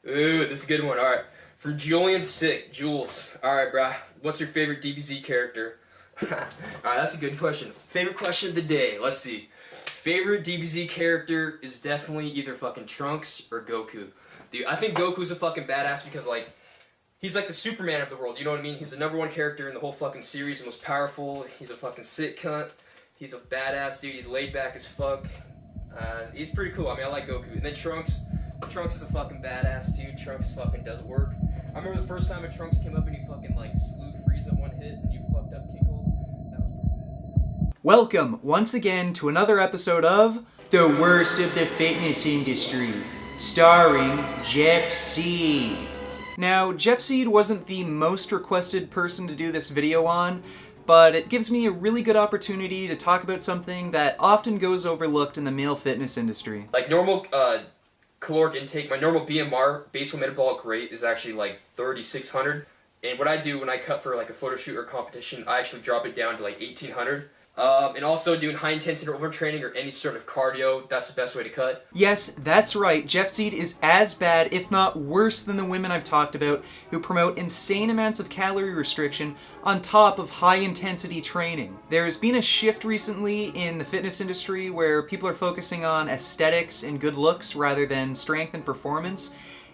Ooh, this is a good one. All right, from Julian Sick, Jules. All right, brah. What's your favorite DBZ character? All right, that's a good question. Favorite question of the day. Let's see. Favorite DBZ character is definitely either fucking Trunks or Goku. Dude, I think Goku's a fucking badass because like he's like the Superman of the world. You know what I mean? He's the #1 character in the whole fucking series, the most powerful. He's a fucking sick cunt. He's a badass dude. He's laid back as fuck. He's pretty cool. I mean, I like Goku. And then Trunks. Trunks is a fucking badass dude. Trunks fucking does work. I remember the first time when Trunks came up and he fucking like slew Frieza one hit and you fucked up Kiko. That was pretty badass. Welcome once again to another episode of The Worst of the Fitness Industry, starring Jeff Seid. Now, Jeff Seid wasn't the most requested person to do this video on, but it gives me a really good opportunity to talk about something that often goes overlooked in the male fitness industry. Like normal caloric intake, my normal BMR, basal metabolic rate, is actually like 3,600. And what I do when I cut for like a photo shoot or competition, I actually drop it down to like 1,800. And also doing high intensity overtraining or any sort of cardio, that's the best way to cut. Yes, that's right. Jeff Seid is as bad, if not worse, than the women I've talked about who promote insane amounts of calorie restriction on top of high intensity training. There's been a shift recently in the fitness industry where people are focusing on aesthetics and good looks rather than strength and performance.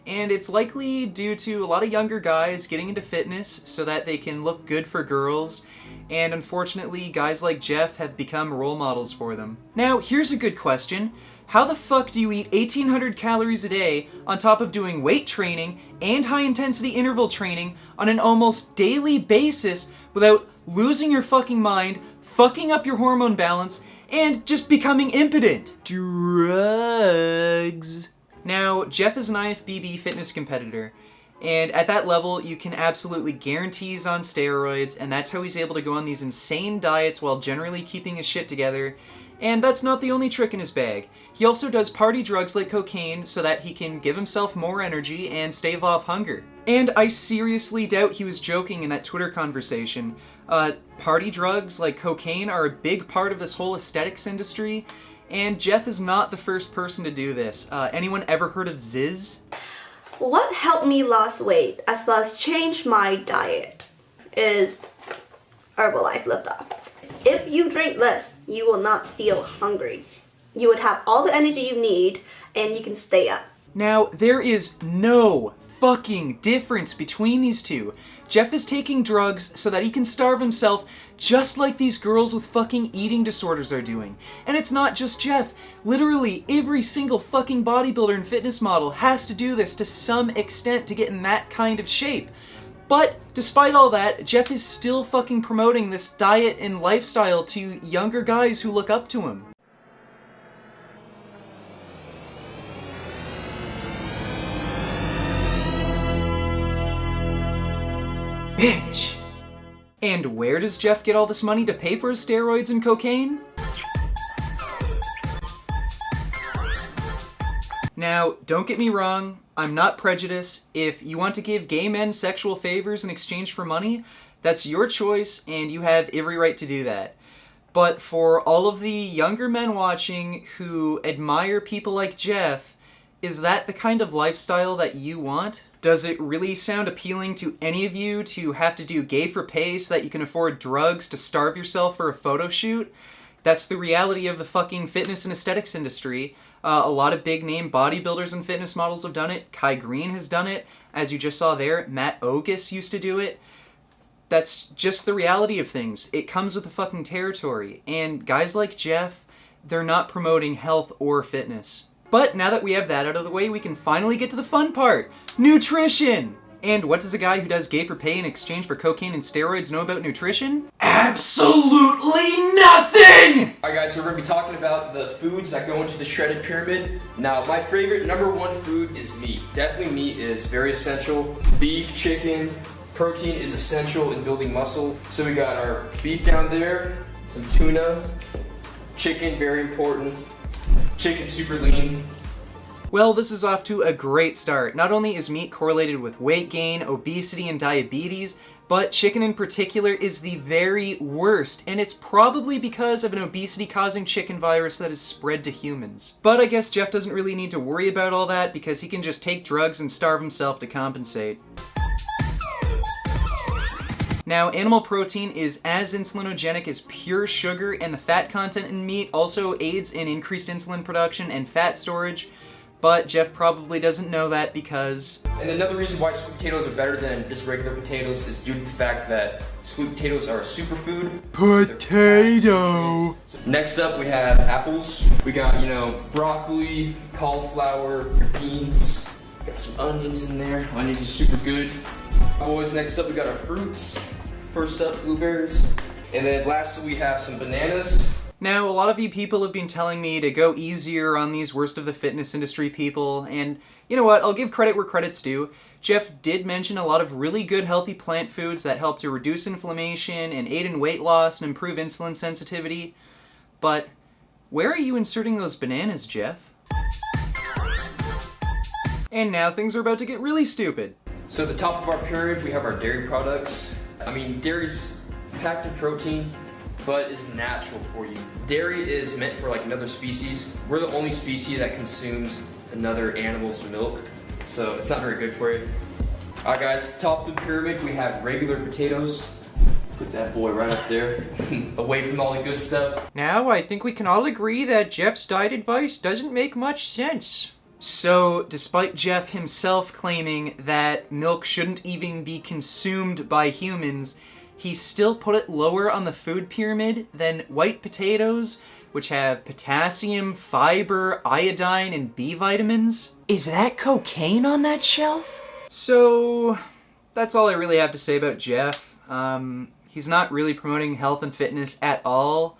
And it's likely due to a lot of younger guys getting into fitness so that they can look good for girls, and unfortunately guys like Jeff have become role models for them. Now, here's a good question. How the fuck do you eat 1,800 calories a day on top of doing weight training and high intensity interval training on an almost daily basis without losing your fucking mind, fucking up your hormone balance, and just becoming impotent? Drugs. Now, Jeff is an IFBB fitness competitor, and at that level you can absolutely guarantee he's on steroids, and that's how he's able to go on these insane diets while generally keeping his shit together. And that's not the only trick in his bag. He also does party drugs like cocaine so that he can give himself more energy and stave off hunger. And I seriously doubt he was joking in that Twitter conversation. Party drugs like cocaine are a big part of this whole aesthetics industry, and Jeff is not the first person to do this. Anyone ever heard of Ziz? What helped me lose weight as well as change my diet is Herbalife Lift Up. If you drink this, you will not feel hungry. You would have all the energy you need and you can stay up. Now, there is no fucking difference between these two. Jeff is taking drugs so that he can starve himself just like these girls with fucking eating disorders are doing. And it's not just Jeff. Literally every single fucking bodybuilder and fitness model has to do this to some extent to get in that kind of shape. But despite all that, Jeff is still fucking promoting this diet and lifestyle to younger guys who look up to him. Bitch! And where does Jeff get all this money to pay for his steroids and cocaine? Now, don't get me wrong, I'm not prejudiced. If you want to give gay men sexual favors in exchange for money, that's your choice and you have every right to do that. But for all of the younger men watching who admire people like Jeff, is that the kind of lifestyle that you want? Does it really sound appealing to any of you to have to do gay for pay so that you can afford drugs to starve yourself for a photo shoot? That's the reality of the fucking fitness and aesthetics industry. A lot of big name bodybuilders and fitness models have done it. Kai Green has done it. As you just saw there, Matt Ogus used to do it. That's just the reality of things. It comes with the fucking territory. And guys like Jeff, they're not promoting health or fitness. But now that we have that out of the way, we can finally get to the fun part. Nutrition! And what does a guy who does gay for pay in exchange for cocaine and steroids know about nutrition? Absolutely nothing! Alright guys, so we're going to be talking about the foods that go into the shredded pyramid. Now, my favorite #1 food is meat. Definitely meat is very essential. Beef, chicken, protein is essential in building muscle. So we got our beef down there, some tuna, chicken, very important. Chicken's super lean. Well, this is off to a great start. Not only is meat correlated with weight gain, obesity, and diabetes, But chicken in particular is the very worst, and it's probably because of an obesity-causing chicken virus that has spread to humans. But I guess Jeff doesn't really need to worry about all that because he can just take drugs and starve himself to compensate. Now, animal protein is as insulinogenic as pure sugar, and the fat content in meat also aids in increased insulin production and fat storage, but Jeff probably doesn't know that because... And another reason why sweet potatoes are better than just regular potatoes is due to the fact that sweet potatoes are a superfood. Potato! Next up we have apples. We got, broccoli, cauliflower, beans. Got some onions in there. Onions are super good. Boys, next up we got our fruits. First up, blueberries. And then lastly we have some bananas. Now, a lot of you people have been telling me to go easier on these worst of the fitness industry people, and you know what, I'll give credit where credit's due. Jeff did mention a lot of really good healthy plant foods that help to reduce inflammation and aid in weight loss and improve insulin sensitivity, but where are you inserting those bananas, Jeff? And now things are about to get really stupid. So at the top of our pyramid we have our dairy products. I mean, dairy's packed in protein, but it's natural for you. Dairy is meant for like another species. We're the only species that consumes another animal's milk, so it's not very good for you. Alright guys, top of the pyramid we have regular potatoes. Put that boy right up there, away from all the good stuff. Now I think we can all agree that Jeff's diet advice doesn't make much sense. So, despite Jeff himself claiming that milk shouldn't even be consumed by humans, he still put it lower on the food pyramid than white potatoes, which have potassium, fiber, iodine, and B vitamins. Is that cocaine on that shelf? So, that's all I really have to say about Jeff. He's not really promoting health and fitness at all.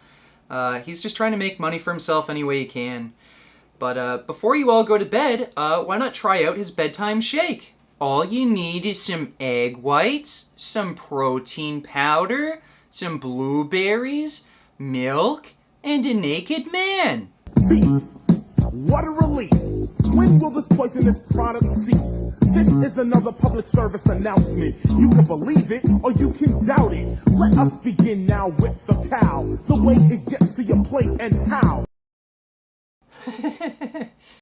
He's just trying to make money for himself any way he can. But before you all go to bed, why not try out his bedtime shake? All you need is some egg whites, some protein powder, some blueberries, milk, and a naked man. Beef. What a relief. When will this poisonous product cease? This is another public service announcement. You can believe it or you can doubt it. Let us begin now with the cow. The way it gets to your plate and how.